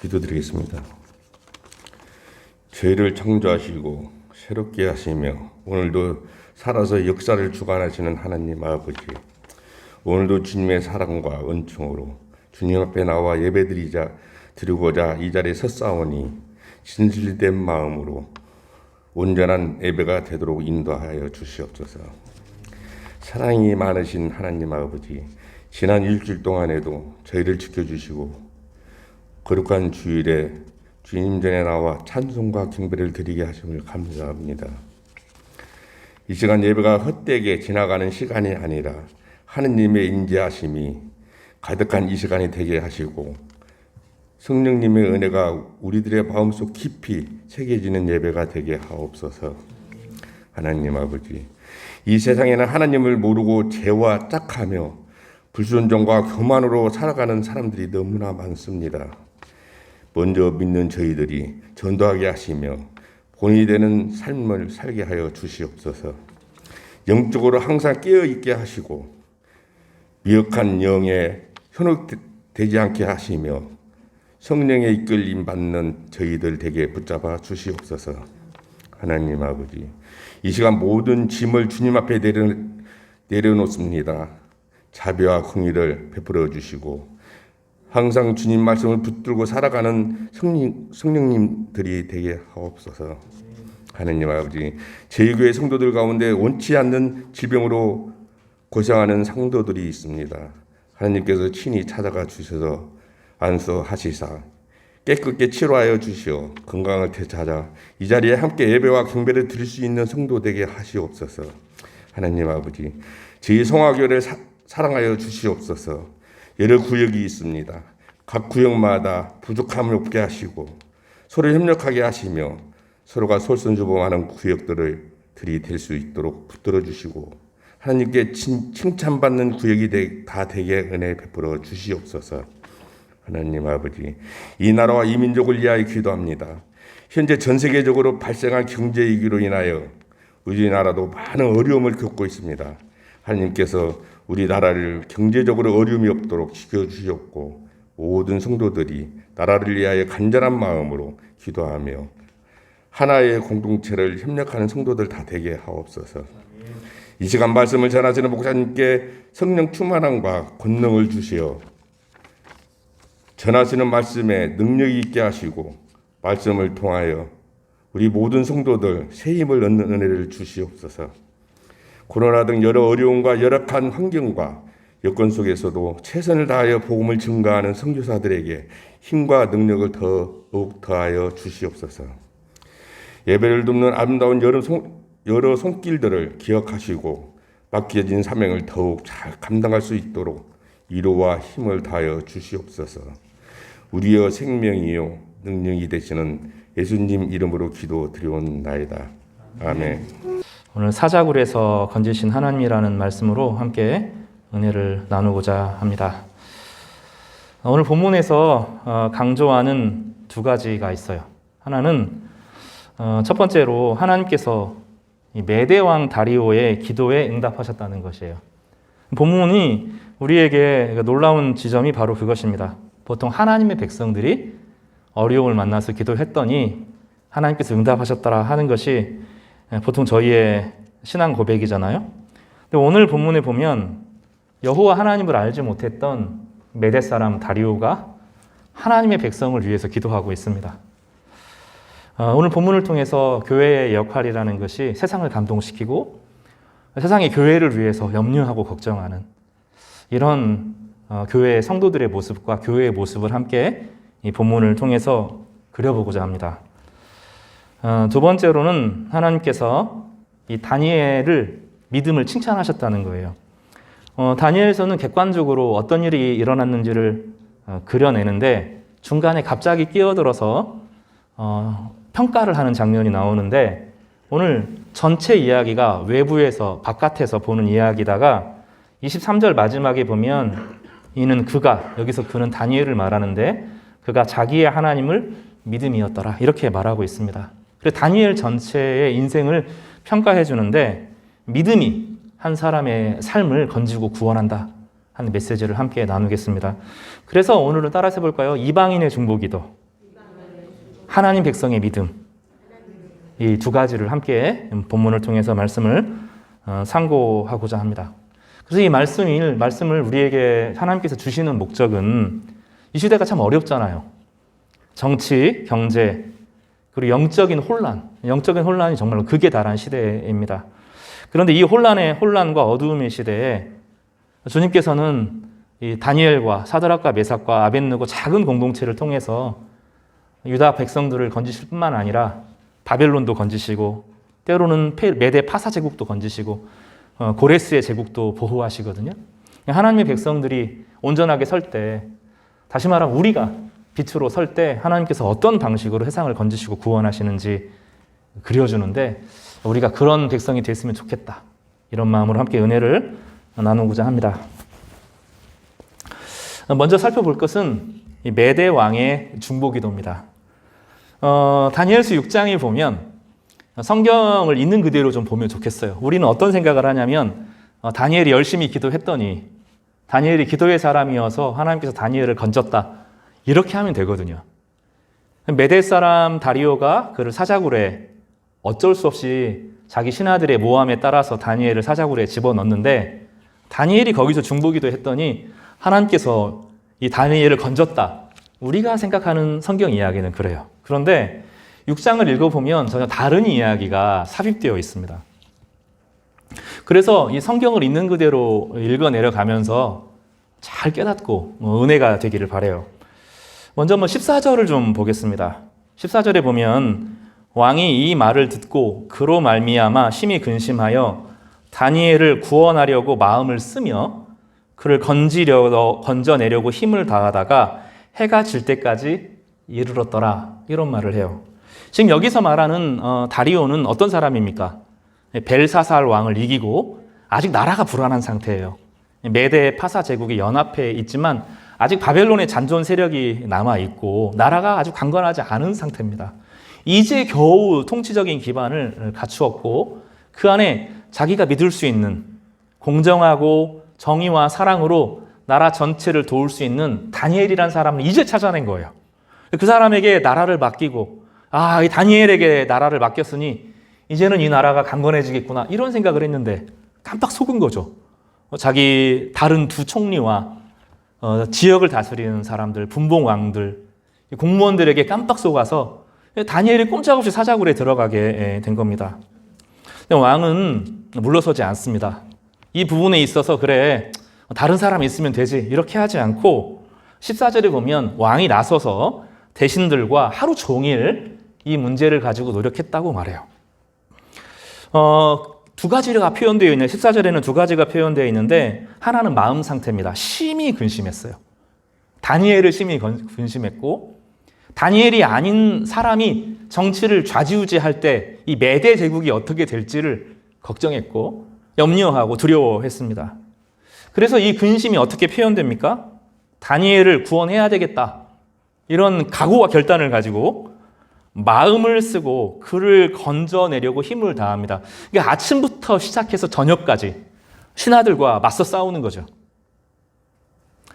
기도드리겠습니다. 죄를 창조하시고 새롭게 하시며 오늘도 살아서 역사를 주관하시는 하나님 아버지, 오늘도 주님의 사랑과 은총으로 주님 앞에 나와 드리고자 이 자리에 섰사오니 진실된 마음으로 온전한 예배가 되도록 인도하여 주시옵소서. 사랑이 많으신 하나님 아버지, 지난 일주일 동안에도 저희를 지켜주시고 거룩한 주일에 주님 전에 나와 찬송과 경배를 드리게 하심을 감사합니다. 이 시간 예배가 헛되게 지나가는 시간이 아니라 하느님의 인자하심이 가득한 이 시간이 되게 하시고 성령님의 은혜가 우리들의 마음속 깊이 새겨지는 예배가 되게 하옵소서. 하나님 아버지, 이 세상에는 하나님을 모르고 죄와 짝하며 불순종과 교만으로 살아가는 사람들이 너무나 많습니다. 먼저 믿는 저희들이 전도하게 하시며 본이 되는 삶을 살게 하여 주시옵소서. 영적으로 항상 깨어있게 하시고 미혹한 영에 현혹되지 않게 하시며 성령의 이끌림 받는 저희들 되게 붙잡아 주시옵소서. 하나님 아버지, 이 시간 모든 짐을 주님 앞에 내려놓습니다. 자비와 긍휼을 베풀어 주시고 항상 주님 말씀을 붙들고 살아가는 성령님들이 되게 하옵소서. 하나님 아버지, 제2교회 성도들 가운데 원치 않는 질병으로 고생하는 성도들이 있습니다. 하나님께서 친히 찾아가 주셔서 안수하시사 깨끗게 치료하여 주시어 건강을 되찾아 이 자리에 함께 예배와 경배를 드릴 수 있는 성도 되게 하시옵소서. 하나님 아버지, 저희 성화교를 사랑하여 주시옵소서. 여러 구역이 있습니다. 각 구역마다 부족함을 없게 하시고 서로 협력하게 하시며 서로가 솔선주범하는 구역들이 될 수 있도록 붙들어 주시고 하나님께 칭찬받는 구역이 다 되게 은혜 베풀어 주시옵소서. 하나님 아버지, 이 나라와 이 민족을 위하여 기도합니다. 현재 전 세계적으로 발생한 경제 위기로 인하여 우리나라도 많은 어려움을 겪고 있습니다. 하나님께서 우리나라를 경제적으로 어려움이 없도록 지켜주셨고 모든 성도들이 나라를 위하여 간절한 마음으로 기도하며 하나의 공동체를 협력하는 성도들 다 되게 하옵소서. 이 시간 말씀을 전하시는 목사님께 성령 충만함과 권능을 주시어 전하시는 말씀에 능력이 있게 하시고 말씀을 통하여 우리 모든 성도들 새 힘을 얻는 은혜를 주시옵소서. 코로나 등 여러 어려움과 열악한 환경과 여건 속에서도 최선을 다하여 복음을 증거하는 선교사들에게 힘과 능력을 더욱 더하여 주시옵소서. 예배를 돕는 아름다운 여러 손길들을 기억하시고 맡겨진 사명을 더욱 잘 감당할 수 있도록 위로와 힘을 다하여 주시옵소서. 우리의 생명이요 능력이 되시는 예수님 이름으로 기도드리옵나이다. 아멘. 오늘 사자굴에서 건지신 하나님이라는 말씀으로 함께 은혜를 나누고자 합니다. 오늘 본문에서 강조하는 두 가지가 있어요. 하나는 첫 번째로 하나님께서 메대왕 다리오의 기도에 응답하셨다는 것이에요. 본문이 우리에게 놀라운 지점이 바로 그것입니다. 보통 하나님의 백성들이 어려움을 만나서 기도했더니 하나님께서 응답하셨더라 하는 것이 보통 저희의 신앙 고백이잖아요. 근데 오늘 본문에 보면 여호와 하나님을 알지 못했던 메대 사람 다리오가 하나님의 백성을 위해서 기도하고 있습니다. 오늘 본문을 통해서 교회의 역할이라는 것이 세상을 감동시키고 세상의 교회를 위해서 염려하고 걱정하는 이런 교회의 성도들의 모습과 교회의 모습을 함께 이 본문을 통해서 그려보고자 합니다. 두 번째로는 하나님께서 이 다니엘을 믿음을 칭찬하셨다는 거예요. 다니엘서는 객관적으로 어떤 일이 일어났는지를 그려내는데 중간에 갑자기 끼어들어서 평가를 하는 장면이 나오는데 오늘 전체 이야기가 외부에서 바깥에서 보는 이야기다가 23절 마지막에 보면 여기서 그는 다니엘을 말하는데 그가 자기의 하나님을 믿음이었더라 이렇게 말하고 있습니다. 그래서 다니엘 전체의 인생을 평가해 주는데 믿음이 한 사람의 삶을 건지고 구원한다 하는 메시지를 함께 나누겠습니다. 그래서 오늘은 따라서 해볼까요? 이방인의 중보기도. 하나님 백성의 믿음. 이 두 가지를 함께 본문을 통해서 말씀을 상고하고자 합니다. 그래서 이 말씀을 우리에게 하나님께서 주시는 목적은 이 시대가 참 어렵잖아요. 정치, 경제, 그리고 영적인 혼란이 정말로 극에 달한 시대입니다. 그런데 이 혼란과 어두움의 시대에 주님께서는 이 다니엘과 사드락과 메삭과 아벳느고 작은 공동체를 통해서 유다 백성들을 건지실 뿐만 아니라 바벨론도 건지시고 때로는 메대 파사 제국도 건지시고 고레스의 제국도 보호하시거든요. 하나님의 백성들이 온전하게 설 때, 다시 말하면 우리가 빛으로 설 때 하나님께서 어떤 방식으로 세상을 건지시고 구원하시는지 그려주는데 우리가 그런 백성이 됐으면 좋겠다. 이런 마음으로 함께 은혜를 나누고자 합니다. 먼저 살펴볼 것은 메대 왕의 중보기도입니다. 다니엘서 6장에 보면 성경을 있는 그대로 좀 보면 좋겠어요. 우리는 어떤 생각을 하냐면 다니엘이 열심히 기도했더니 다니엘이 기도의 사람이어서 하나님께서 다니엘을 건졌다. 이렇게 하면 되거든요. 메대 사람 다리오가 그를 사자굴에 어쩔 수 없이 자기 신하들의 모함에 따라서 다니엘을 사자굴에 집어넣는데 다니엘이 거기서 중보기도 했더니 하나님께서 이 다니엘을 건졌다. 우리가 생각하는 성경 이야기는 그래요. 그런데 6장을 읽어보면 전혀 다른 이야기가 삽입되어 있습니다. 그래서 이 성경을 있는 그대로 읽어내려가면서 잘 깨닫고 은혜가 되기를 바라요. 먼저 14절을 좀 보겠습니다. 14절에 보면 왕이 이 말을 듣고 그로 말미암아 심히 근심하여 다니엘을 구원하려고 마음을 쓰며 그를 건져내려고 힘을 다하다가 해가 질 때까지 이르렀더라. 이런 말을 해요. 지금 여기서 말하는 다리오는 어떤 사람입니까? 벨사살 왕을 이기고 아직 나라가 불안한 상태예요. 메대 파사 제국이 연합해 있지만 아직 바벨론의 잔존 세력이 남아있고 나라가 아주 강건하지 않은 상태입니다. 이제 겨우 통치적인 기반을 갖추었고 그 안에 자기가 믿을 수 있는 공정하고 정의와 사랑으로 나라 전체를 도울 수 있는 다니엘이라는 사람을 이제 찾아낸 거예요. 그 사람에게 나라를 맡기고 이 다니엘에게 나라를 맡겼으니 이제는 이 나라가 강건해지겠구나 이런 생각을 했는데 깜빡 속은 거죠. 자기 다른 두 총리와 지역을 다스리는 사람들, 분봉왕들, 공무원들에게 깜빡 속아서 다니엘이 꼼짝없이 사자굴에 들어가게 된 겁니다. 왕은 물러서지 않습니다. 이 부분에 있어서 그래 다른 사람 있으면 되지 이렇게 하지 않고 14절에 보면 왕이 나서서 대신들과 하루 종일 이 문제를 가지고 노력했다고 말해요. 두 가지가 표현되어 있는 14절에는 두 가지가 표현되어 있는데 하나는 마음 상태입니다. 심히 근심했어요. 다니엘을 심히 근심했고 다니엘이 아닌 사람이 정치를 좌지우지할 때 이 메대 제국이 어떻게 될지를 걱정했고 염려하고 두려워했습니다. 그래서 이 근심이 어떻게 표현됩니까? 다니엘을 구원해야 되겠다. 이런 각오와 결단을 가지고 마음을 쓰고 그를 건져내려고 힘을 다합니다. 그러니까 아침부터 시작해서 저녁까지 신하들과 맞서 싸우는 거죠.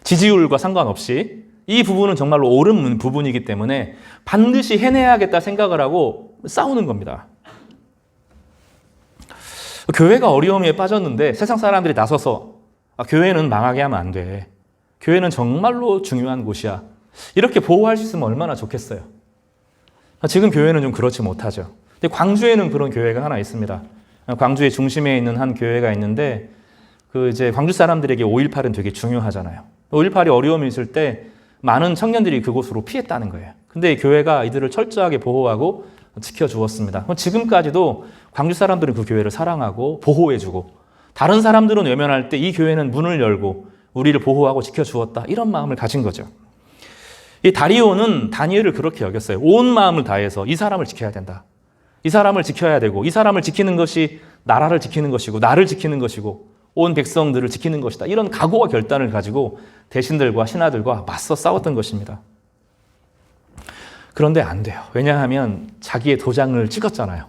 지지율과 상관없이 이 부분은 정말로 옳은 부분이기 때문에 반드시 해내야겠다 생각을 하고 싸우는 겁니다. 교회가 어려움에 빠졌는데 세상 사람들이 나서서 교회는 망하게 하면 안 돼. 교회는 정말로 중요한 곳이야. 이렇게 보호할 수 있으면 얼마나 좋겠어요. 지금 교회는 좀 그렇지 못하죠. 근데 광주에는 그런 교회가 하나 있습니다. 광주의 중심에 있는 한 교회가 있는데 이제 광주 사람들에게 5.18은 되게 중요하잖아요. 5.18이 어려움이 있을 때 많은 청년들이 그곳으로 피했다는 거예요. 근데 교회가 이들을 철저하게 보호하고 지켜주었습니다. 지금까지도 광주 사람들은 그 교회를 사랑하고 보호해주고 다른 사람들은 외면할 때 이 교회는 문을 열고 우리를 보호하고 지켜주었다. 이런 마음을 가진 거죠. 이 다리오는 다니엘을 그렇게 여겼어요. 온 마음을 다해서 이 사람을 지켜야 된다. 이 사람을 지켜야 되고 이 사람을 지키는 것이 나라를 지키는 것이고 나를 지키는 것이고 온 백성들을 지키는 것이다. 이런 각오와 결단을 가지고 대신들과 신하들과 맞서 싸웠던 것입니다. 그런데 안 돼요. 왜냐하면 자기의 도장을 찍었잖아요.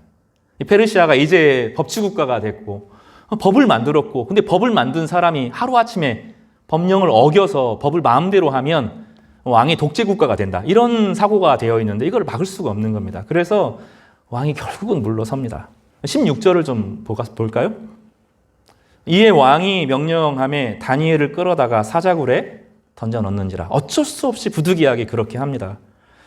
이 페르시아가 이제 법치국가가 됐고 법을 만들었고 근데 법을 만든 사람이 하루아침에 법령을 어겨서 법을 마음대로 하면 왕이 독재 국가가 된다. 이런 사고가 되어 있는데 이걸 막을 수가 없는 겁니다. 그래서 왕이 결국은 물러섭니다. 16절을 좀 볼까요? 이에 왕이 명령함에 다니엘을 끌어다가 사자굴에 던져 넣는지라. 어쩔 수 없이 부득이하게 그렇게 합니다.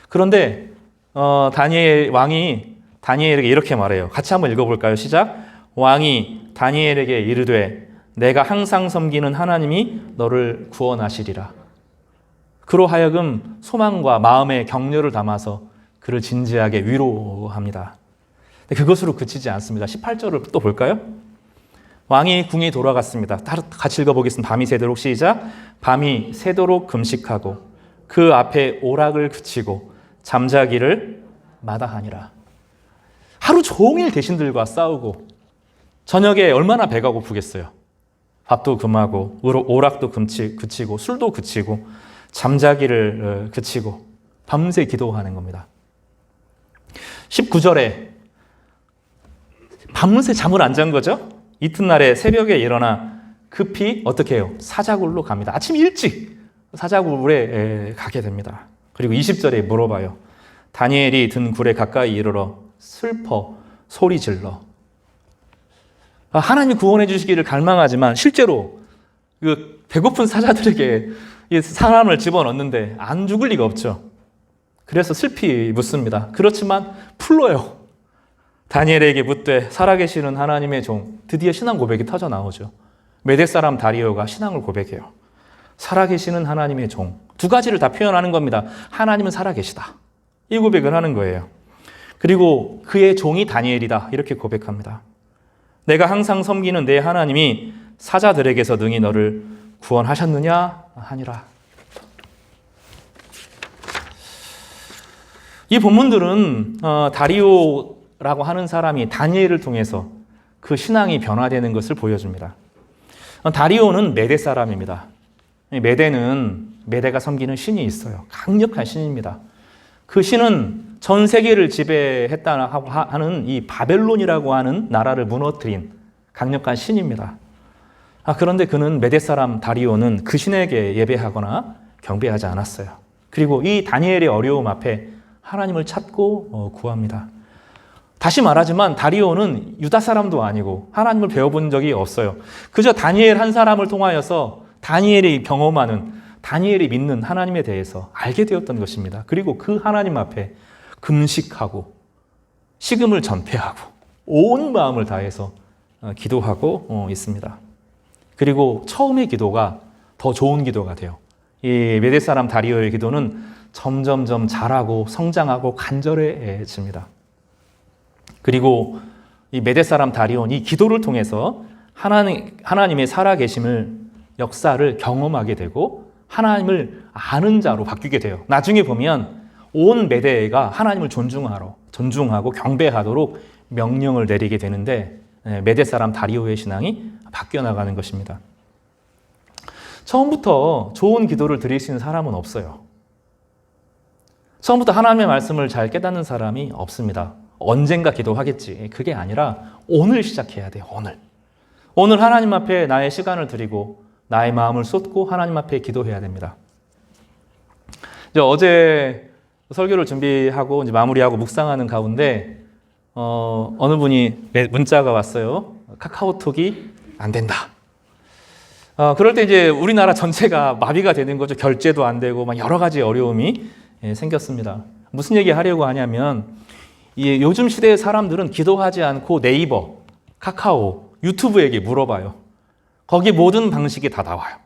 그런데 왕이 다니엘에게 이렇게 말해요. 같이 한번 읽어볼까요? 시작. 왕이 다니엘에게 이르되 내가 항상 섬기는 하나님이 너를 구원하시리라. 그로 하여금 소망과 마음의 격려를 담아서 그를 진지하게 위로합니다. 그것으로 그치지 않습니다. 18절을 또 볼까요? 왕이 궁에 돌아갔습니다. 같이 읽어보겠습니다. 밤이 새도록 시작. 밤이 새도록 금식하고 그 앞에 오락을 그치고 잠자기를 마다하니라. 하루 종일 대신들과 싸우고 저녁에 얼마나 배가 고프겠어요. 밥도 금하고 오락도 그치고 술도 그치고 잠자기를 그치고 밤새 기도하는 겁니다. 19절에 밤새 잠을 안 잔 거죠. 이튿날에 새벽에 일어나 급히 어떻게 해요? 사자굴로 갑니다. 아침 일찍 사자굴에 가게 됩니다. 그리고 20절에 물어봐요. 다니엘이 든 굴에 가까이 이르러 슬퍼 소리 질러. 하나님이 구원해 주시기를 갈망하지만 실제로 그 배고픈 사자들에게 사람을 집어넣는데 안 죽을 리가 없죠. 그래서 슬피 묻습니다. 그렇지만 풀러요. 다니엘에게 묻되 살아계시는 하나님의 종, 드디어 신앙 고백이 터져 나오죠. 메대 사람 다리오가 신앙을 고백해요. 살아계시는 하나님의 종. 두 가지를 다 표현하는 겁니다. 하나님은 살아계시다. 이 고백을 하는 거예요. 그리고 그의 종이 다니엘이다. 이렇게 고백합니다. 내가 항상 섬기는 내 하나님이 사자들에게서 능히 너를 구원하셨느냐 하니라. 이 본문들은 다리오라고 하는 사람이 다니엘을 통해서 그 신앙이 변화되는 것을 보여줍니다. 다리오는 메대 사람입니다. 메대가 섬기는 신이 있어요. 강력한 신입니다. 그 신은 전 세계를 지배했다 하는 이 바벨론이라고 하는 나라를 무너뜨린 강력한 신입니다. 그런데 그는 메대 사람 다리오는 그 신에게 예배하거나 경배하지 않았어요. 그리고 이 다니엘의 어려움 앞에 하나님을 찾고 구합니다. 다시 말하지만 다리오는 유다 사람도 아니고 하나님을 배워본 적이 없어요. 그저 다니엘 한 사람을 통하여서 다니엘이 경험하는, 다니엘이 믿는 하나님에 대해서 알게 되었던 것입니다. 그리고 그 하나님 앞에 금식하고 식음을 전폐하고 온 마음을 다해서 기도하고 있습니다. 그리고 처음의 기도가 더 좋은 기도가 돼요. 이 메대 사람 다리오의 기도는 점점점 자라고 성장하고 간절해집니다. 그리고 이 메대 사람 다리오는 이 기도를 통해서 하나님의 살아계심을 역사를 경험하게 되고 하나님을 아는 자로 바뀌게 돼요. 나중에 보면 온 메대가 하나님을 존중하고 경배하도록 명령을 내리게 되는데 메대 사람 다리오의 신앙이 바뀌어 나가는 것입니다. 처음부터 좋은 기도를 드릴 수 있는 사람은 없어요. 처음부터 하나님의 말씀을 잘 깨닫는 사람이 없습니다. 언젠가 기도하겠지. 그게 아니라 오늘 시작해야 돼요. 오늘 하나님 앞에 나의 시간을 드리고 나의 마음을 쏟고 하나님 앞에 기도해야 됩니다. 이제 어제 설교를 준비하고 이제 마무리하고 묵상하는 가운데 어느 분이 문자가 왔어요. 카카오톡이 안 된다. 그럴 때 이제 우리나라 전체가 마비가 되는 거죠. 결제도 안 되고 막 여러 가지 어려움이 생겼습니다. 무슨 얘기 하려고 하냐면 요즘 시대의 사람들은 기도하지 않고 네이버, 카카오, 유튜브에게 물어봐요. 거기 모든 방식이 다 나와요.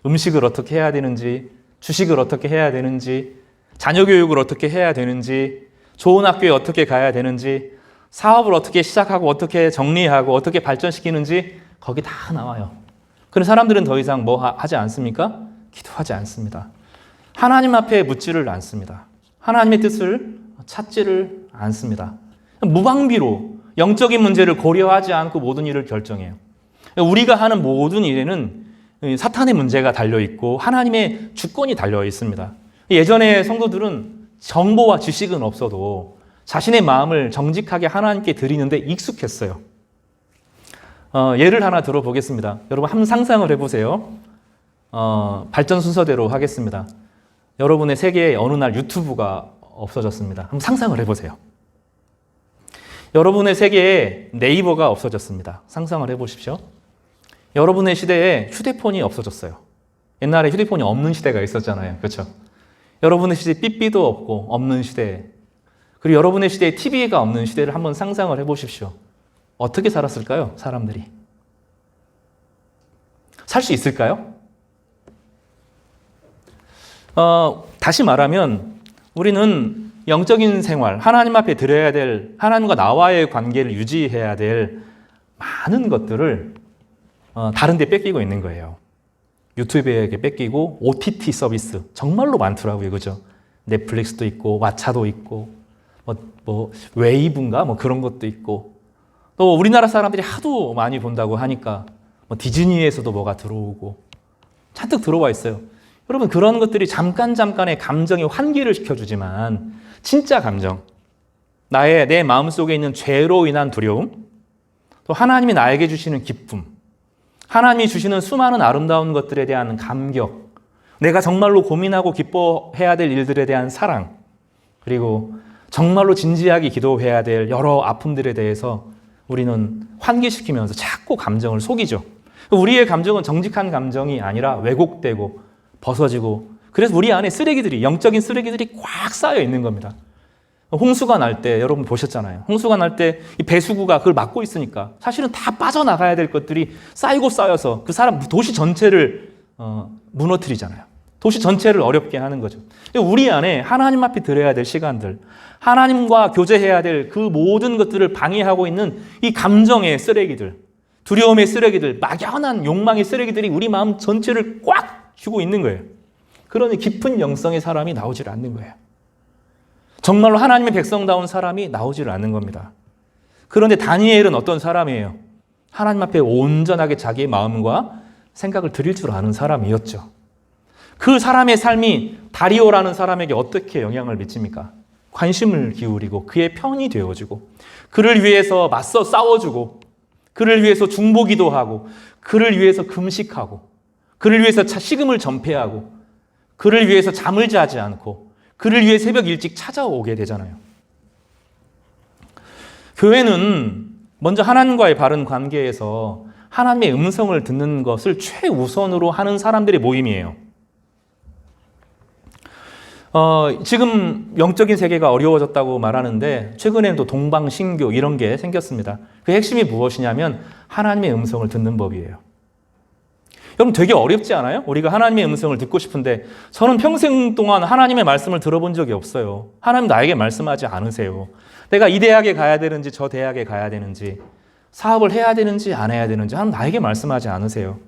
음식을 어떻게 해야 되는지, 주식을 어떻게 해야 되는지, 자녀 교육을 어떻게 해야 되는지, 좋은 학교에 어떻게 가야 되는지, 사업을 어떻게 시작하고 어떻게 정리하고 어떻게 발전시키는지 거기 다 나와요. 그런 사람들은 더 이상 뭐 하지 않습니까? 기도하지 않습니다. 하나님 앞에 묻지를 않습니다. 하나님의 뜻을 찾지를 않습니다. 무방비로 영적인 문제를 고려하지 않고 모든 일을 결정해요. 우리가 하는 모든 일에는 사탄의 문제가 달려있고 하나님의 주권이 달려 있습니다. 예전에 성도들은 정보와 지식은 없어도 자신의 마음을 정직하게 하나님께 드리는데 익숙했어요. 예를 하나 들어보겠습니다. 여러분 한번 상상을 해보세요. 발전 순서대로 하겠습니다. 여러분의 세계에 어느 날 유튜브가 없어졌습니다. 한번 상상을 해보세요. 여러분의 세계에 네이버가 없어졌습니다. 상상을 해보십시오. 여러분의 시대에 휴대폰이 없어졌어요. 옛날에 휴대폰이 없는 시대가 있었잖아요. 그렇죠? 여러분의 시대에 삐삐도 없고 없는 시대, 그리고 여러분의 시대에 TV가 없는 시대를 한번 상상을 해보십시오. 어떻게 살았을까요? 사람들이. 살 수 있을까요? 다시 말하면 우리는 영적인 생활, 하나님 앞에 드려야 될, 하나님과 나와의 관계를 유지해야 될 많은 것들을 다른 데 뺏기고 있는 거예요. 유튜브에게 뺏기고 OTT 서비스 정말로 많더라고요. 그죠? 넷플릭스도 있고 왓챠도 있고 웨이브인가 그런 것도 있고, 또 우리나라 사람들이 하도 많이 본다고 하니까 디즈니에서도 뭐가 들어오고 잔뜩 들어와 있어요. 여러분, 그런 것들이 잠깐의 감정의 환기를 시켜주지만 진짜 감정, 내 마음속에 있는 죄로 인한 두려움, 또 하나님이 나에게 주시는 기쁨, 하나님이 주시는 수많은 아름다운 것들에 대한 감격, 내가 정말로 고민하고 기뻐해야 될 일들에 대한 사랑, 그리고 정말로 진지하게 기도해야 될 여러 아픔들에 대해서 우리는 환기시키면서 자꾸 감정을 속이죠. 우리의 감정은 정직한 감정이 아니라 왜곡되고 벗어지고, 그래서 우리 안에 쓰레기들이, 영적인 쓰레기들이 꽉 쌓여 있는 겁니다. 홍수가 날 때 여러분 보셨잖아요. 홍수가 날 때 이 배수구가 그걸 막고 있으니까 사실은 다 빠져나가야 될 것들이 쌓이고 쌓여서 그 도시 전체를 무너뜨리잖아요. 도시 전체를 어렵게 하는 거죠. 우리 안에 하나님 앞에 드려야 될 시간들, 하나님과 교제해야 될 그 모든 것들을 방해하고 있는 이 감정의 쓰레기들, 두려움의 쓰레기들, 막연한 욕망의 쓰레기들이 우리 마음 전체를 꽉 쥐고 있는 거예요. 그러니 깊은 영성의 사람이 나오질 않는 거예요. 정말로 하나님의 백성다운 사람이 나오질 않는 겁니다. 그런데 다니엘은 어떤 사람이에요? 하나님 앞에 온전하게 자기의 마음과 생각을 드릴 줄 아는 사람이었죠. 그 사람의 삶이 다리오라는 사람에게 어떻게 영향을 미칩니까? 관심을 기울이고 그의 편이 되어주고, 그를 위해서 맞서 싸워주고, 그를 위해서 중보기도 하고, 그를 위해서 금식하고, 그를 위해서 식음을 전폐하고, 그를 위해서 잠을 자지 않고, 그를 위해 새벽 일찍 찾아오게 되잖아요. 교회는 먼저 하나님과의 바른 관계에서 하나님의 음성을 듣는 것을 최우선으로 하는 사람들의 모임이에요. 지금 영적인 세계가 어려워졌다고 말하는데 최근에는 또 동방신교 이런 게 생겼습니다. 그 핵심이 무엇이냐면 하나님의 음성을 듣는 법이에요. 여러분, 되게 어렵지 않아요? 우리가 하나님의 음성을 듣고 싶은데 저는 평생 동안 하나님의 말씀을 들어본 적이 없어요. 하나님 나에게 말씀하지 않으세요. 내가 이 대학에 가야 되는지 저 대학에 가야 되는지, 사업을 해야 되는지 안 해야 되는지 하나님 나에게 말씀하지 않으세요.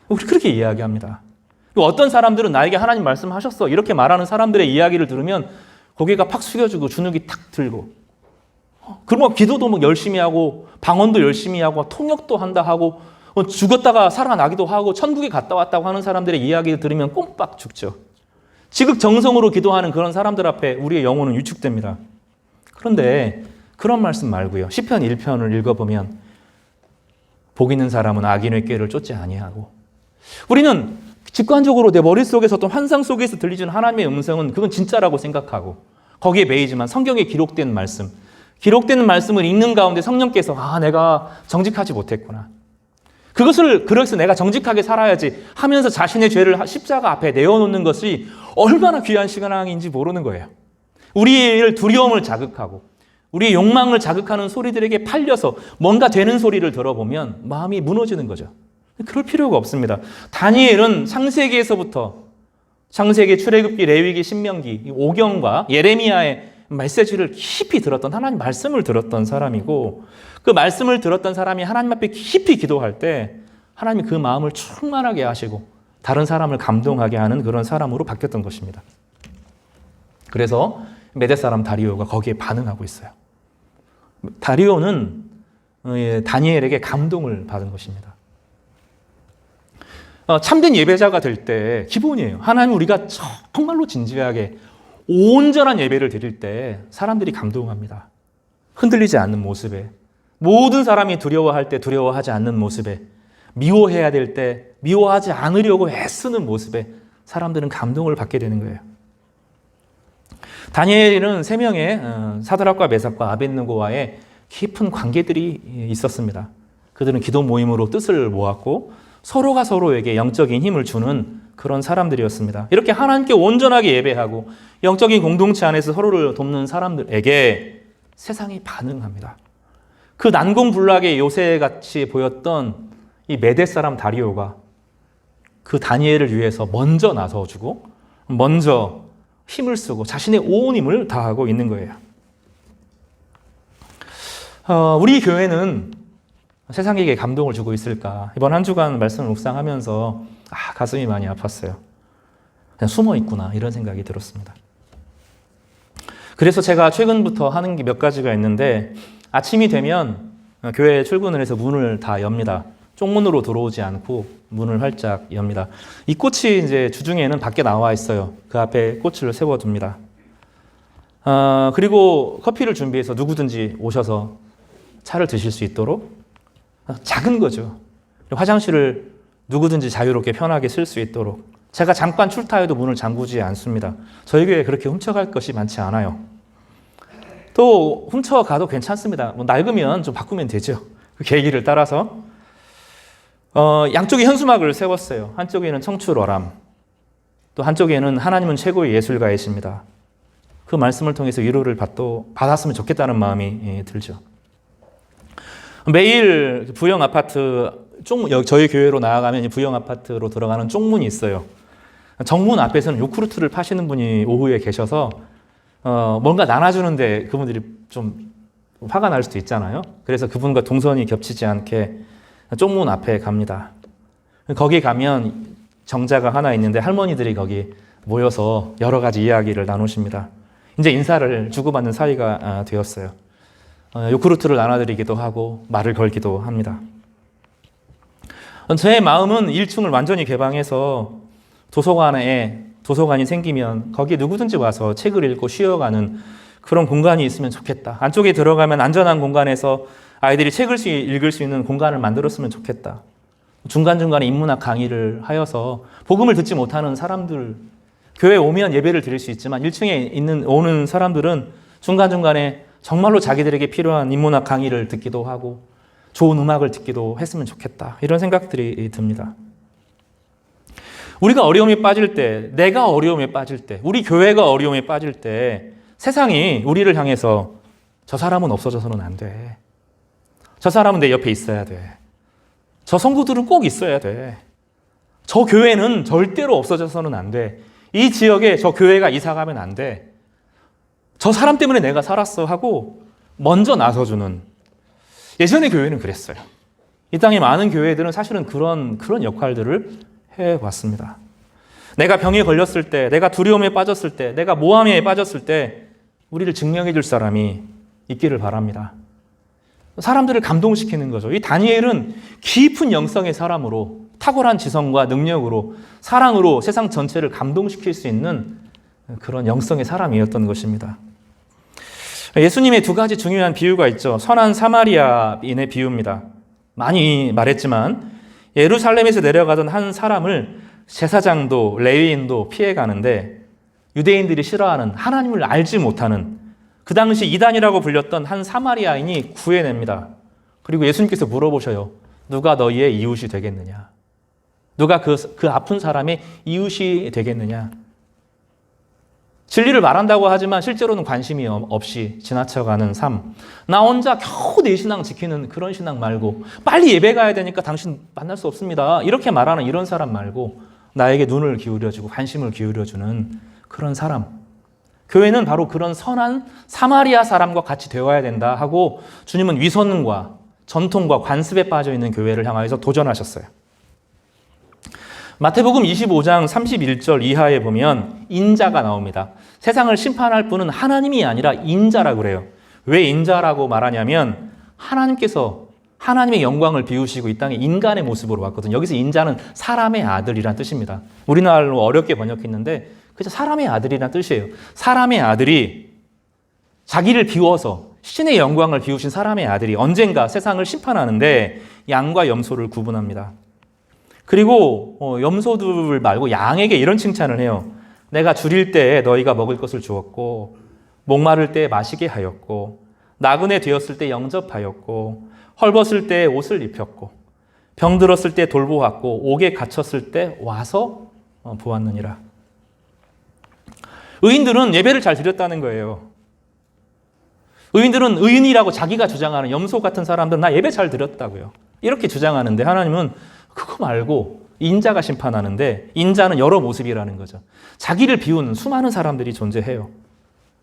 우리 그렇게 이야기합니다. 어떤 사람들은 나에게 하나님 말씀하셨어 이렇게 말하는 사람들의 이야기를 들으면 고개가 팍 숙여지고 주눅이 탁 들고, 그러면 기도도 열심히 하고 방언도 열심히 하고 통역도 한다 하고 죽었다가 살아나기도 하고 천국에 갔다 왔다고 하는 사람들의 이야기를 들으면 꼼빡 죽죠. 지극정성으로 기도하는 그런 사람들 앞에 우리의 영혼은 위축됩니다. 그런데 그런 말씀 말고요. 시편 1편을 읽어보면 복 있는 사람은 악인의 꾀를 쫓지 아니하고, 우리는 직관적으로 내 머릿속에서 어떤 환상 속에서 들리는 하나님의 음성은 그건 진짜라고 생각하고 거기에 매이지만 성경에 기록된 말씀을 읽는 가운데 성령께서 내가 정직하지 못했구나, 그래서 내가 정직하게 살아야지 하면서 자신의 죄를 십자가 앞에 내어놓는 것이 얼마나 귀한 시간인지 모르는 거예요. 우리의 두려움을 자극하고 우리의 욕망을 자극하는 소리들에게 팔려서 뭔가 되는 소리를 들어보면 마음이 무너지는 거죠. 그럴 필요가 없습니다. 다니엘은 창세기에서부터 창세기, 출애굽기, 레위기, 신명기, 오경과 예레미야의 메시지를 깊이 들었던, 하나님 말씀을 들었던 사람이고, 그 말씀을 들었던 사람이 하나님 앞에 깊이 기도할 때 하나님이 그 마음을 충만하게 하시고 다른 사람을 감동하게 하는 그런 사람으로 바뀌었던 것입니다. 그래서 메대 사람 다리오가 거기에 반응하고 있어요. 다리오는 다니엘에게 감동을 받은 것입니다. 참된 예배자가 될 때 기본이에요. 하나님, 우리가 정말로 진지하게 온전한 예배를 드릴 때 사람들이 감동합니다. 흔들리지 않는 모습에, 모든 사람이 두려워할 때 두려워하지 않는 모습에, 미워해야 될 때 미워하지 않으려고 애쓰는 모습에 사람들은 감동을 받게 되는 거예요. 다니엘은 세 명의 사드락과 메삭과 아벳느고와의 깊은 관계들이 있었습니다. 그들은 기도 모임으로 뜻을 모았고 서로가 서로에게 영적인 힘을 주는 그런 사람들이었습니다. 이렇게 하나님께 온전하게 예배하고 영적인 공동체 안에서 서로를 돕는 사람들에게 세상이 반응합니다. 그 난공불락의 요새같이 보였던 이 메대 사람 다리오가 그 다니엘을 위해서 먼저 나서주고 먼저 힘을 쓰고 자신의 온 힘을 다하고 있는 거예요. 우리 교회는 세상에게 감동을 주고 있을까? 이번 한 주간 말씀을 묵상하면서 가슴이 많이 아팠어요. 그냥 숨어 있구나 이런 생각이 들었습니다. 그래서 제가 최근부터 하는 게 몇 가지가 있는데 아침이 되면 교회에 출근을 해서 문을 다 엽니다. 쪽문으로 들어오지 않고 문을 활짝 엽니다. 이 꽃이 이제 주중에는 밖에 나와 있어요. 그 앞에 꽃을 세워둡니다. 그리고 커피를 준비해서 누구든지 오셔서 차를 드실 수 있도록 작은 거죠. 화장실을 누구든지 자유롭게 편하게 쓸 수 있도록 제가 잠깐 출타해도 문을 잠그지 않습니다. 저희 교회에 그렇게 훔쳐갈 것이 많지 않아요. 또 훔쳐가도 괜찮습니다. 뭐 낡으면 좀 바꾸면 되죠. 그 계기를 따라서 양쪽에 현수막을 세웠어요. 한쪽에는 청출어람, 또 한쪽에는 하나님은 최고의 예술가이십니다. 그 말씀을 통해서 위로를 받았으면 좋겠다는 마음이 들죠. 매일 부영 아파트 저희 교회로 나아가면 부영 아파트로 들어가는 쪽문이 있어요. 정문 앞에서는 요구르트를 파시는 분이 오후에 계셔서 뭔가 나눠주는데 그분들이 좀 화가 날 수도 있잖아요. 그래서 그분과 동선이 겹치지 않게 쪽문 앞에 갑니다. 거기 가면 정자가 하나 있는데 할머니들이 거기 모여서 여러 가지 이야기를 나누십니다. 이제 인사를 주고받는 사이가 되었어요. 요구르트를 나눠드리기도 하고 말을 걸기도 합니다. 제 마음은 1층을 완전히 개방해서 도서관이 생기면 거기에 누구든지 와서 책을 읽고 쉬어가는 그런 공간이 있으면 좋겠다. 안쪽에 들어가면 안전한 공간에서 아이들이 책을 읽을 수 있는 공간을 만들었으면 좋겠다. 중간중간에 인문학 강의를 하여서 복음을 듣지 못하는 사람들, 교회에 오면 예배를 드릴 수 있지만 1층에 오는 사람들은 중간중간에 정말로 자기들에게 필요한 인문학 강의를 듣기도 하고 좋은 음악을 듣기도 했으면 좋겠다. 이런 생각들이 듭니다. 우리가 어려움에 빠질 때, 내가 어려움에 빠질 때, 우리 교회가 어려움에 빠질 때 세상이 우리를 향해서 저 사람은 없어져서는 안 돼. 저 사람은 내 옆에 있어야 돼. 저 성도들은 꼭 있어야 돼. 저 교회는 절대로 없어져서는 안 돼. 이 지역에 저 교회가 이사 가면 안 돼. 저 사람 때문에 내가 살았어 하고 먼저 나서주는, 예전의 교회는 그랬어요. 이 땅의 많은 교회들은 사실은 그런 역할들을 해왔습니다. 내가 병에 걸렸을 때, 내가 두려움에 빠졌을 때, 내가 모함에 빠졌을 때 우리를 증명해 줄 사람이 있기를 바랍니다. 사람들을 감동시키는 거죠. 이 다니엘은 깊은 영성의 사람으로 탁월한 지성과 능력으로 사랑으로 세상 전체를 감동시킬 수 있는 그런 영성의 사람이었던 것입니다. 예수님의 두 가지 중요한 비유가 있죠. 선한 사마리아인의 비유입니다. 많이 말했지만 예루살렘에서 내려가던 한 사람을 제사장도 레위인도 피해가는데 유대인들이 싫어하는, 하나님을 알지 못하는 그 당시 이단이라고 불렸던 한 사마리아인이 구해냅니다. 그리고 예수님께서 물어보셔요. 누가 너희의 이웃이 되겠느냐? 누가 그 아픈 사람의 이웃이 되겠느냐? 진리를 말한다고 하지만 실제로는 관심이 없이 지나쳐가는 삶. 나 혼자 겨우 내 신앙 지키는 그런 신앙 말고, 빨리 예배 가야 되니까 당신 만날 수 없습니다. 이렇게 말하는 이런 사람 말고 나에게 눈을 기울여주고 관심을 기울여주는 그런 사람. 교회는 바로 그런 선한 사마리아 사람과 같이 되어야 된다 하고 주님은 위선과 전통과 관습에 빠져 있는 교회를 향하여서 도전하셨어요. 마태복음 25장 31절 이하에 보면 인자가 나옵니다. 세상을 심판할 분은 하나님이 아니라 인자라고 그래요. 왜 인자라고 말하냐면 하나님께서 하나님의 영광을 비우시고 이 땅에 인간의 모습으로 왔거든요. 여기서 인자는 사람의 아들이란 뜻입니다. 우리나라로 어렵게 번역했는데 그저 사람의 아들이란 뜻이에요. 사람의 아들이 자기를 비워서 신의 영광을 비우신 사람의 아들이 언젠가 세상을 심판하는데 양과 염소를 구분합니다. 그리고 염소들 말고 양에게 이런 칭찬을 해요. 내가 줄일 때에 너희가 먹을 것을 주었고 목마를 때에 마시게 하였고 나그네 되었을 때 영접하였고 헐벗을 때에 옷을 입혔고 병들었을 때 돌보았고 옥에 갇혔을 때 와서 보았느니라. 의인들은 예배를 잘 드렸다는 거예요. 의인들은 의인이라고 자기가 주장하는 염소 같은 사람들은 나 예배 잘 드렸다고요. 이렇게 주장하는데 하나님은 그거 말고 인자가 심판하는데 인자는 여러 모습이라는 거죠. 자기를 비우는 수많은 사람들이 존재해요.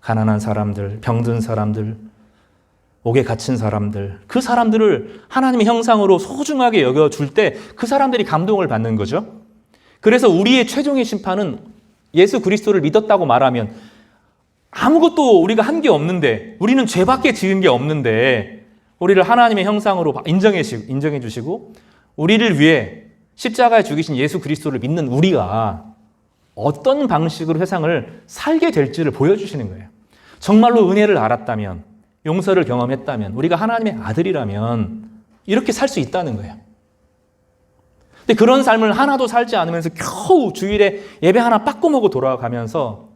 가난한 사람들, 병든 사람들, 옥에 갇힌 사람들, 그 사람들을 하나님의 형상으로 소중하게 여겨줄 때 그 사람들이 감동을 받는 거죠. 그래서 우리의 최종의 심판은 예수 그리스도를 믿었다고 말하면 아무것도 우리가 한 게 없는데, 우리는 죄밖에 지은 게 없는데 우리를 하나님의 형상으로 인정해 주시고 우리를 위해 십자가에 죽이신 예수 그리스도를 믿는 우리가 어떤 방식으로 세상을 살게 될지를 보여주시는 거예요. 정말로 은혜를 알았다면, 용서를 경험했다면, 우리가 하나님의 아들이라면 이렇게 살 수 있다는 거예요. 근데 그런 삶을 하나도 살지 않으면서 겨우 주일에 예배 하나 빠꾸먹고 돌아가면서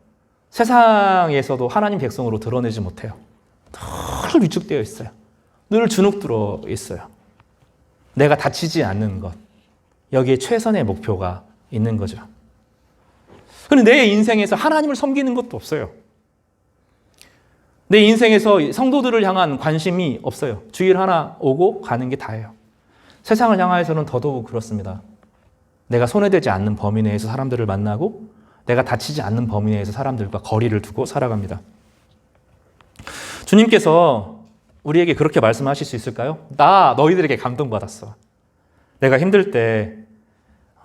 세상에서도 하나님 백성으로 드러내지 못해요. 늘 위축되어 있어요. 늘 주눅들어 있어요. 내가 다치지 않는 것, 여기에 최선의 목표가 있는 거죠. 그런데 내 인생에서 하나님을 섬기는 것도 없어요. 내 인생에서 성도들을 향한 관심이 없어요. 주일 하나 오고 가는 게 다예요. 세상을 향하여서는 더더욱 그렇습니다. 내가 손해되지 않는 범위 내에서 사람들을 만나고 내가 다치지 않는 범위 내에서 사람들과 거리를 두고 살아갑니다. 주님께서 우리에게 그렇게 말씀하실 수 있을까요? 나 너희들에게 감동받았어. 내가 힘들 때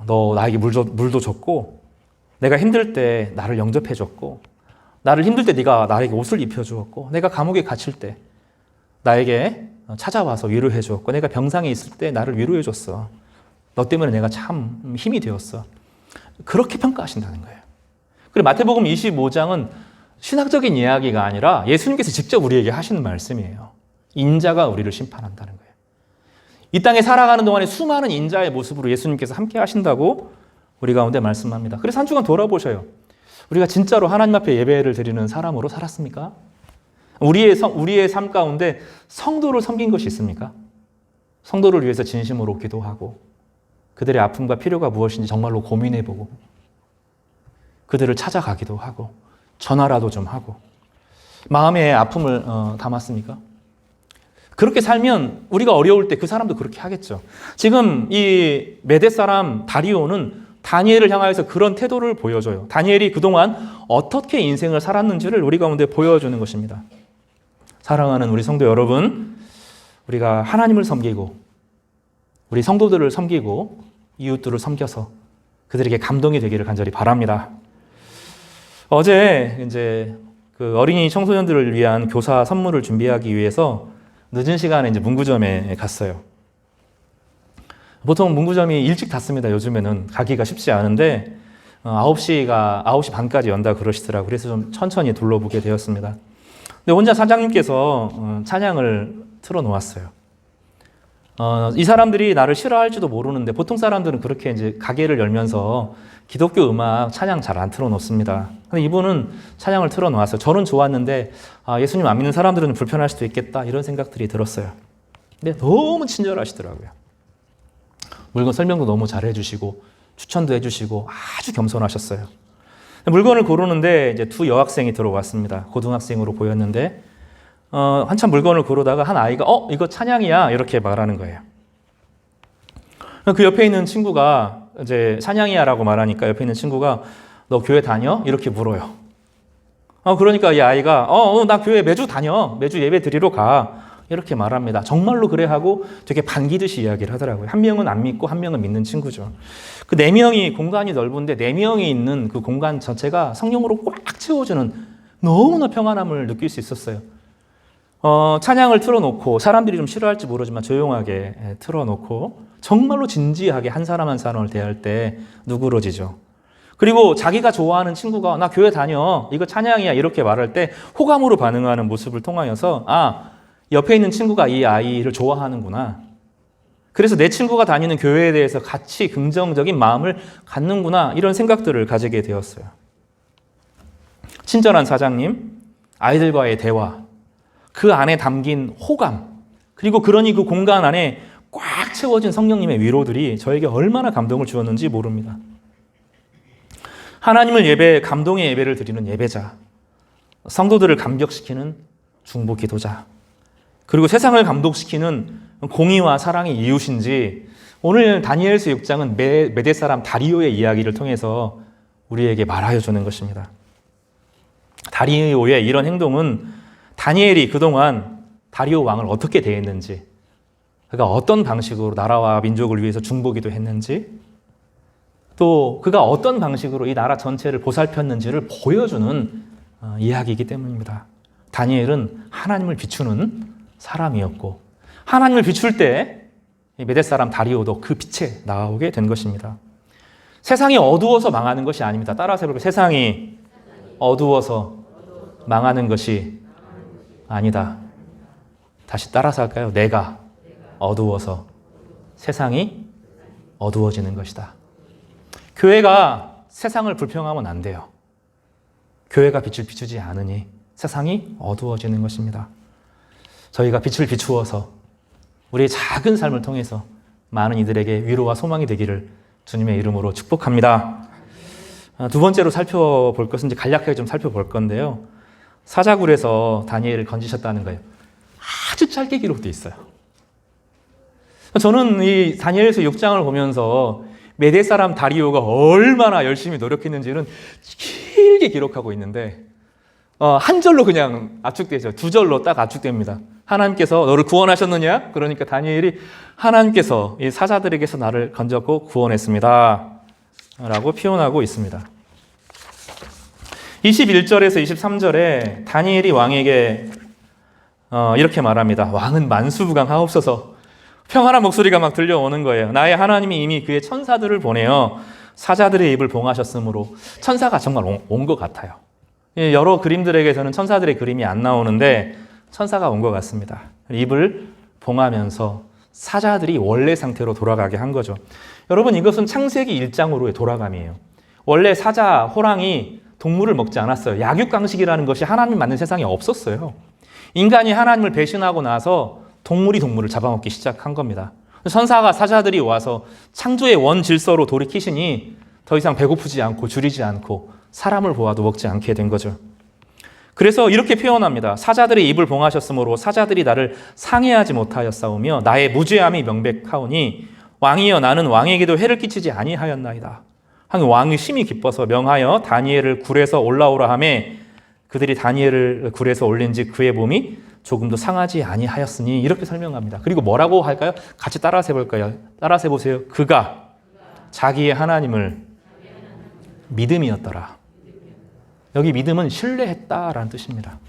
너 나에게 물도 줬고, 내가 힘들 때 나를 영접해 줬고, 나를 힘들 때 네가 나에게 옷을 입혀 주었고, 내가 감옥에 갇힐 때 나에게 찾아와서 위로해 주었고, 내가 병상에 있을 때 나를 위로해 줬어. 너 때문에 내가 참 힘이 되었어. 그렇게 평가하신다는 거예요. 그리고 마태복음 25장은 신학적인 이야기가 아니라 예수님께서 직접 우리에게 하시는 말씀이에요. 인자가 우리를 심판한다는 거예요. 이 땅에 살아가는 동안에 수많은 인자의 모습으로 예수님께서 함께 하신다고 우리 가운데 말씀합니다. 그래서 한 주간 돌아보셔요. 우리가 진짜로 하나님 앞에 예배를 드리는 사람으로 살았습니까? 우리의 삶 가운데 성도를 섬긴 것이 있습니까? 성도를 위해서 진심으로 기도하고 그들의 아픔과 필요가 무엇인지 정말로 고민해보고 그들을 찾아가기도 하고 전화라도 좀 하고 마음의 아픔을 담았습니까? 그렇게 살면 우리가 어려울 때 그 사람도 그렇게 하겠죠. 지금 이 메대 사람 다리오는 다니엘을 향하여서 그런 태도를 보여줘요. 다니엘이 그동안 어떻게 인생을 살았는지를 우리 가운데 보여주는 것입니다. 사랑하는 우리 성도 여러분, 우리가 하나님을 섬기고 우리 성도들을 섬기고 이웃들을 섬겨서 그들에게 감동이 되기를 간절히 바랍니다. 어제 이제 그 어린이 청소년들을 위한 교사 선물을 준비하기 위해서 늦은 시간에 이제 문구점에 갔어요. 보통 문구점이 일찍 닫습니다. 요즘에는 가기가 쉽지 않은데 9시 반까지 연다 그러시더라고요. 그래서 좀 천천히 둘러보게 되었습니다. 근데 혼자 사장님께서 찬양을 틀어놓았어요. 이 사람들이 나를 싫어할지도 모르는데 보통 사람들은 그렇게 이제 가게를 열면서 기독교 음악 찬양 잘 안 틀어놓습니다. 근데 이분은 찬양을 틀어놓았어요. 저는 좋았는데 예수님 안 믿는 사람들은 불편할 수도 있겠다 이런 생각들이 들었어요. 근데 너무 친절하시더라고요. 물건 설명도 너무 잘 해주시고 추천도 해주시고 아주 겸손하셨어요. 물건을 고르는데 이제 두 여학생이 들어왔습니다. 고등학생으로 보였는데 한참 물건을 고르다가 한 아이가 이거 찬양이야 이렇게 말하는 거예요. 그 옆에 있는 친구가 이제 찬양이야라고 말하니까 옆에 있는 친구가 너 교회 다녀? 이렇게 물어요. 그러니까 이 아이가 나 교회 매주 다녀. 매주 예배 드리러 가. 이렇게 말합니다. 정말로 그래 하고 되게 반기듯이 이야기를 하더라고요. 한 명은 안 믿고 한 명은 믿는 친구죠. 그 4명이 공간이 넓은데 4명이 있는 그 공간 전체가 성령으로 꽉 채워주는 너무나 평안함을 느낄 수 있었어요. 찬양을 틀어놓고 사람들이 좀 싫어할지 모르지만 조용하게 틀어놓고 정말로 진지하게 한 사람 한 사람을 대할 때 누그러지죠. 그리고 자기가 좋아하는 친구가 나 교회 다녀 이거 찬양이야 이렇게 말할 때 호감으로 반응하는 모습을 통하여서 옆에 있는 친구가 이 아이를 좋아하는구나. 그래서 내 친구가 다니는 교회에 대해서 같이 긍정적인 마음을 갖는구나 이런 생각들을 가지게 되었어요. 친절한 사장님, 아이들과의 대화, 그 안에 담긴 호감, 그리고 그러니 그 공간 안에 꽉 채워진 성령님의 위로들이 저에게 얼마나 감동을 주었는지 모릅니다. 하나님을 감동의 예배를 드리는 예배자, 성도들을 감격시키는 중보 기도자, 그리고 세상을 감동시키는 공의와 사랑의 이웃인지 오늘 다니엘서 6장은 메대 사람 다리오의 이야기를 통해서 우리에게 말하여 주는 것입니다. 다리오의 이런 행동은 다니엘이 그동안 다리오 왕을 어떻게 대했는지, 그가 어떤 방식으로 나라와 민족을 위해서 중보기도 했는지, 또 그가 어떤 방식으로 이 나라 전체를 보살폈는지를 보여주는 이야기이기 때문입니다. 다니엘은 하나님을 비추는 사람이었고, 하나님을 비출 때 메대 사람 다리오도 그 빛에 나오게 된 것입니다. 세상이 어두워서 망하는 것이 아닙니다. 따라서 해볼까요? 세상이 어두워서 망하는 것이 아니다. 다시 따라서 할까요? 내가 어두워서 세상이 어두워지는 것이다. 교회가 세상을 불평하면 안 돼요. 교회가 빛을 비추지 않으니 세상이 어두워지는 것입니다. 저희가 빛을 비추어서 우리의 작은 삶을 통해서 많은 이들에게 위로와 소망이 되기를 주님의 이름으로 축복합니다. 두 번째로 살펴볼 것은 이제 간략하게 좀 살펴볼 건데요. 사자굴에서 다니엘을 건지셨다는 거예요. 아주 짧게 기록되어 있어요. 저는 이 다니엘서 6장을 보면서 메대 사람 다리오가 얼마나 열심히 노력했는지는 길게 기록하고 있는데 한 절로 그냥 압축되죠. 두 절로 딱 압축됩니다. 하나님께서 너를 구원하셨느냐? 그러니까 다니엘이 하나님께서 이 사자들에게서 나를 건졌고 구원했습니다 라고 표현하고 있습니다. 21절에서 23절에 다니엘이 왕에게 이렇게 말합니다. 왕은 만수부강하옵소서. 평안한 목소리가 막 들려오는 거예요. 나의 하나님이 이미 그의 천사들을 보내어 사자들의 입을 봉하셨으므로, 천사가 정말 온 것 같아요. 여러 그림들에게서는 천사들의 그림이 안 나오는데 천사가 온 것 같습니다. 입을 봉하면서 사자들이 원래 상태로 돌아가게 한 거죠. 여러분, 이것은 창세기 1장으로의 돌아감이에요. 원래 사자, 호랑이 동물을 먹지 않았어요. 약육강식이라는 것이 하나님 만든 세상에 없었어요. 인간이 하나님을 배신하고 나서 동물이 동물을 잡아먹기 시작한 겁니다. 천사가 사자들이 와서 창조의 원 질서로 돌이키시니 더 이상 배고프지 않고 줄이지 않고 사람을 보아도 먹지 않게 된 거죠. 그래서 이렇게 표현합니다. 사자들의 입을 봉하셨으므로 사자들이 나를 상해하지 못하였사오며 나의 무죄함이 명백하오니 왕이여 나는 왕에게도 해를 끼치지 아니하였나이다. 왕이 심히 기뻐서 명하여 다니엘을 굴에서 올라오라 하매 그들이 다니엘을 굴에서 올린지 그의 몸이 조금도 상하지 아니하였으니, 이렇게 설명합니다. 그리고 뭐라고 할까요? 같이 따라서 해볼까요? 따라서 해보세요. 그가 자기의 하나님을 믿음이었더라. 여기 믿음은 신뢰했다라는 뜻입니다.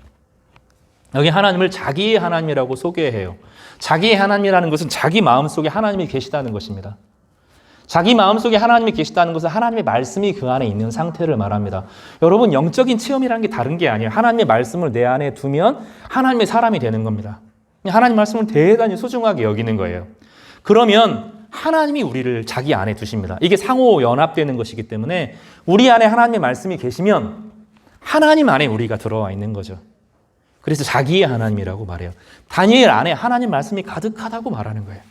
여기 하나님을 자기의 하나님이라고 소개해요. 자기의 하나님이라는 것은 자기 마음속에 하나님이 계시다는 것입니다. 자기 마음속에 하나님이 계시다는 것은 하나님의 말씀이 그 안에 있는 상태를 말합니다. 여러분, 영적인 체험이라는 게 다른 게 아니에요. 하나님의 말씀을 내 안에 두면 하나님의 사람이 되는 겁니다. 하나님 말씀을 대단히 소중하게 여기는 거예요. 그러면 하나님이 우리를 자기 안에 두십니다. 이게 상호 연합되는 것이기 때문에 우리 안에 하나님의 말씀이 계시면 하나님 안에 우리가 들어와 있는 거죠. 그래서 자기의 하나님이라고 말해요. 다니엘 안에 하나님 말씀이 가득하다고 말하는 거예요.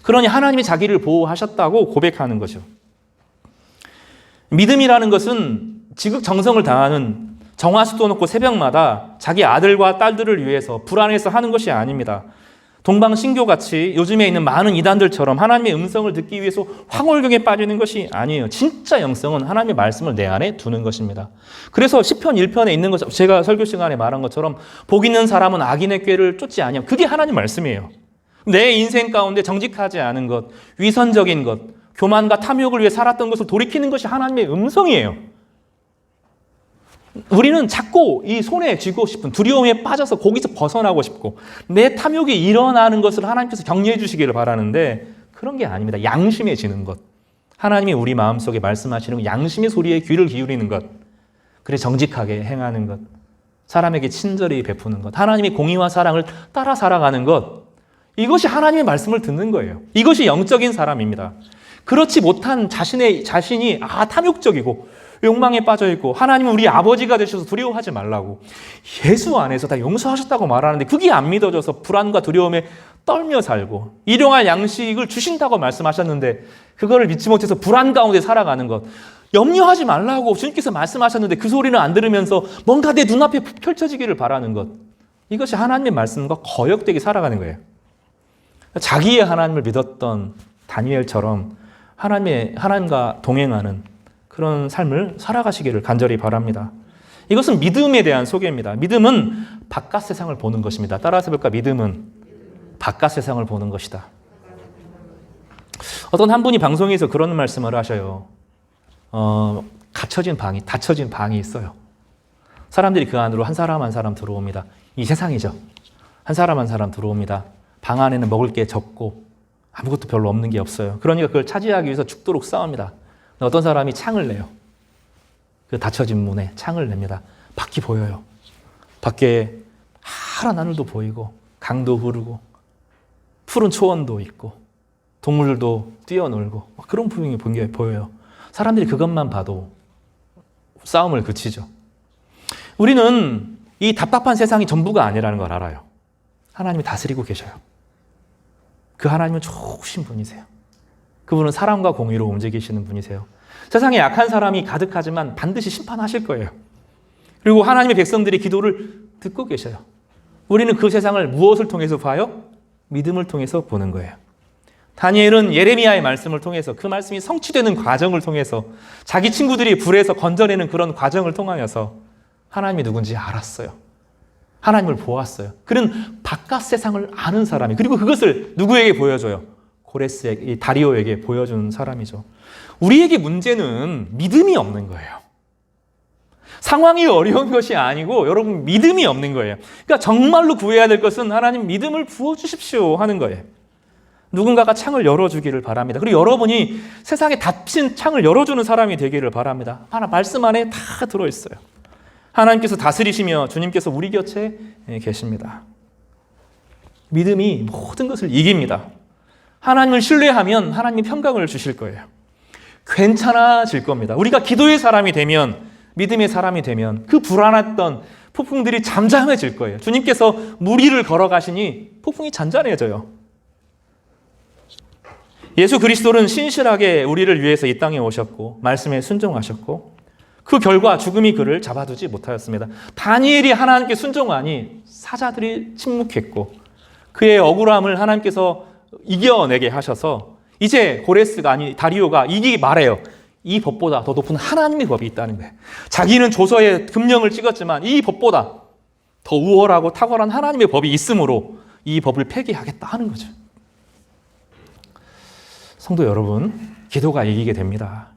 그러니 하나님이 자기를 보호하셨다고 고백하는 거죠. 믿음이라는 것은 지극정성을 다하는, 정화수도 놓고 새벽마다 자기 아들과 딸들을 위해서 불안해서 하는 것이 아닙니다. 동방신교같이 요즘에 있는 많은 이단들처럼 하나님의 음성을 듣기 위해서 황홀경에 빠지는 것이 아니에요. 진짜 영성은 하나님의 말씀을 내 안에 두는 것입니다. 그래서 시편 1편에 있는 것처럼, 제가 설교 시간에 말한 것처럼 복 있는 사람은 악인의 꾀를 쫓지 아니하며, 그게 하나님 말씀이에요. 내 인생 가운데 정직하지 않은 것, 위선적인 것, 교만과 탐욕을 위해 살았던 것을 돌이키는 것이 하나님의 음성이에요. 우리는 자꾸 이 손에 쥐고 싶은 두려움에 빠져서 거기서 벗어나고 싶고 내 탐욕이 일어나는 것을 하나님께서 격려해 주시기를 바라는데 그런 게 아닙니다. 양심해지는 것, 하나님이 우리 마음속에 말씀하시는 양심의 소리에 귀를 기울이는 것, 그래 정직하게 행하는 것, 사람에게 친절히 베푸는 것, 하나님의 공의와 사랑을 따라 살아가는 것, 이것이 하나님의 말씀을 듣는 거예요. 이것이 영적인 사람입니다. 그렇지 못한 자신이 탐욕적이고 욕망에 빠져 있고 하나님은 우리 아버지가 되셔서 두려워하지 말라고 예수 안에서 다 용서하셨다고 말하는데 그게 안 믿어져서 불안과 두려움에 떨며 살고 일용할 양식을 주신다고 말씀하셨는데 그거를 믿지 못해서 불안 가운데 살아가는 것, 염려하지 말라고 주님께서 말씀하셨는데 그 소리는 안 들으면서 뭔가 내 눈앞에 펼쳐지기를 바라는 것, 이것이 하나님의 말씀과 거역되게 살아가는 거예요. 자기의 하나님을 믿었던 다니엘처럼 하나님과 동행하는 그런 삶을 살아가시기를 간절히 바랍니다. 이것은 믿음에 대한 소개입니다. 믿음은 바깥 세상을 보는 것입니다. 따라서 볼까? 믿음은 바깥 세상을 보는 것이다. 어떤 한 분이 방송에서 그런 말씀을 하셔요. 닫혀진 방이 있어요. 사람들이 그 안으로 한 사람 한 사람 들어옵니다. 이 세상이죠. 한 사람 한 사람 들어옵니다. 방 안에는 먹을 게 적고 아무것도 별로 없는 게 없어요. 그러니까 그걸 차지하기 위해서 죽도록 싸웁니다. 어떤 사람이 창을 내요. 그 닫혀진 문에 창을 냅니다. 밖이 보여요. 밖에 하얀 하늘도 보이고 강도 흐르고 푸른 초원도 있고 동물들도 뛰어놀고 그런 풍경이 보여요. 사람들이 그것만 봐도 싸움을 그치죠. 우리는 이 답답한 세상이 전부가 아니라는 걸 알아요. 하나님이 다스리고 계셔요. 그 하나님은 좋으신 분이세요. 그분은 사랑과 공의로 움직이시는 분이세요. 세상에 약한 사람이 가득하지만 반드시 심판하실 거예요. 그리고 하나님의 백성들의 기도를 듣고 계셔요. 우리는 그 세상을 무엇을 통해서 봐요? 믿음을 통해서 보는 거예요. 다니엘은 예레미야의 말씀을 통해서 그 말씀이 성취되는 과정을 통해서 자기 친구들이 불에서 건져내는 그런 과정을 통하여서 하나님이 누군지 알았어요. 하나님을 보았어요. 그는 바깥 세상을 아는 사람이, 그리고 그것을 누구에게 보여줘요? 고레스에게, 다리오에게 보여준 사람이죠. 우리에게 문제는 믿음이 없는 거예요. 상황이 어려운 것이 아니고 여러분 믿음이 없는 거예요. 그러니까 정말로 구해야 될 것은 하나님 믿음을 부어주십시오 하는 거예요. 누군가가 창을 열어주기를 바랍니다. 그리고 여러분이 세상에 닫힌 창을 열어주는 사람이 되기를 바랍니다. 하나 말씀 안에 다 들어있어요. 하나님께서 다스리시며 주님께서 우리 곁에 계십니다. 믿음이 모든 것을 이깁니다. 하나님을 신뢰하면 하나님이 평강을 주실 거예요. 괜찮아질 겁니다. 우리가 기도의 사람이 되면, 믿음의 사람이 되면 그 불안했던 폭풍들이 잠잠해질 거예요. 주님께서 물 위를 걸어가시니 폭풍이 잔잔해져요. 예수 그리스도는 신실하게 우리를 위해서 이 땅에 오셨고 말씀에 순종하셨고 그 결과 죽음이 그를 잡아두지 못하였습니다. 다니엘이 하나님께 순종하니 사자들이 침묵했고 그의 억울함을 하나님께서 이겨내게 하셔서 이제 다리오가 이게 말해요. 이 법보다 더 높은 하나님의 법이 있다는 거예요. 자기는 조서에 금령을 찍었지만 이 법보다 더 우월하고 탁월한 하나님의 법이 있으므로 이 법을 폐기하겠다 하는 거죠. 성도 여러분, 기도가 이기게 됩니다.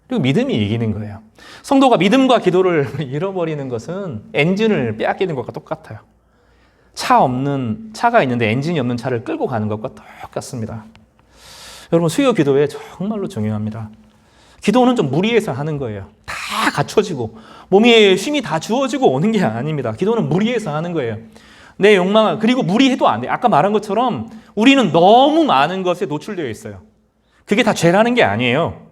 그리고 믿음이 이기는 거예요. 성도가 믿음과 기도를 잃어버리는 것은 엔진을 빼앗기는 것과 똑같아요. 차가 있는데 엔진이 없는 차를 끌고 가는 것과 똑같습니다. 여러분, 수요 기도에 정말로 중요합니다. 기도는 좀 무리해서 하는 거예요. 다 갖춰지고 몸에 쉼이 다 주어지고 오는 게 아닙니다. 기도는 무리해서 하는 거예요. 내 욕망을, 그리고 무리해도 안 돼요. 아까 말한 것처럼 우리는 너무 많은 것에 노출되어 있어요. 그게 다 죄라는 게 아니에요.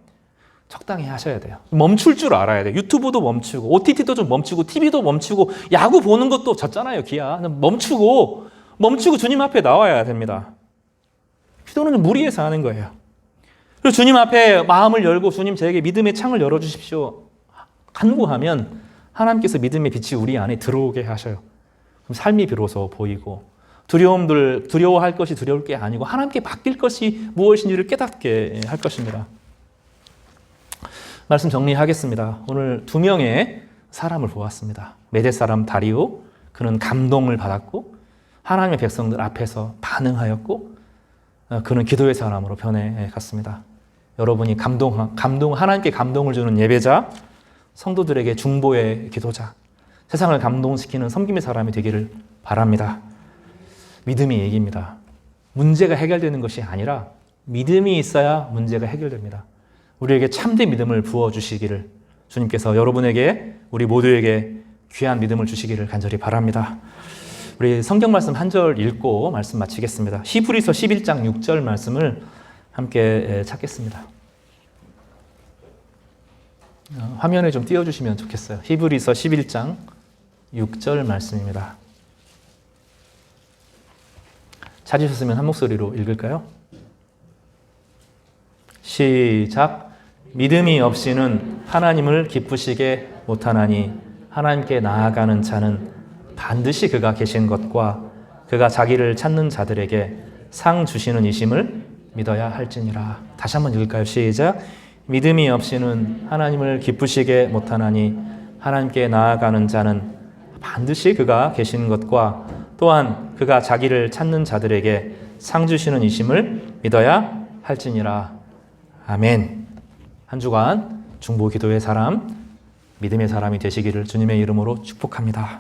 적당히 하셔야 돼요. 멈출 줄 알아야 돼요. 유튜브도 멈추고 OTT도 좀 멈추고 TV도 멈추고 야구 보는 것도 졌잖아요. 기아. 멈추고 주님 앞에 나와야 됩니다. 기도는 무리해서 하는 거예요. 그리고 주님 앞에 마음을 열고 주님 저에게 믿음의 창을 열어주십시오 간구하면 하나님께서 믿음의 빛이 우리 안에 들어오게 하셔요. 그럼 삶이 비로소 보이고 두려워할 것이 두려울 게 아니고 하나님께 맡길 것이 무엇인지를 깨닫게 할 것입니다. 말씀 정리하겠습니다. 오늘 2명의 사람을 보았습니다. 메대 사람 다리오, 그는 감동을 받았고 하나님의 백성들 앞에서 반응하였고 그는 기도의 사람으로 변해갔습니다. 여러분이 하나님께 감동을 주는 예배자, 성도들에게 중보의 기도자, 세상을 감동시키는 섬김의 사람이 되기를 바랍니다. 믿음이 이깁니다. 문제가 해결되는 것이 아니라 믿음이 있어야 문제가 해결됩니다. 우리에게 참된 믿음을 부어주시기를 주님께서 여러분에게, 우리 모두에게 귀한 믿음을 주시기를 간절히 바랍니다. 우리 성경 말씀 한 절 읽고 말씀 마치겠습니다. 히브리서 11장 6절 말씀을 함께 찾겠습니다. 화면에 좀 띄워주시면 좋겠어요. 히브리서 11장 6절 말씀입니다. 찾으셨으면 한 목소리로 읽을까요? 시작. 믿음이 없이는 하나님을 기쁘시게 못하나니 하나님께 나아가는 자는 반드시 그가 계신 것과 그가 자기를 찾는 자들에게 상 주시는 이심을 믿어야 할지니라. 다시 한번 읽을까요? 시작. 믿음이 없이는 하나님을 기쁘시게 못하나니 하나님께 나아가는 자는 반드시 그가 계신 것과 또한 그가 자기를 찾는 자들에게 상 주시는 이심을 믿어야 할지니라. 아멘. 한 주간 중보 기도의 사람, 믿음의 사람이 되시기를 주님의 이름으로 축복합니다.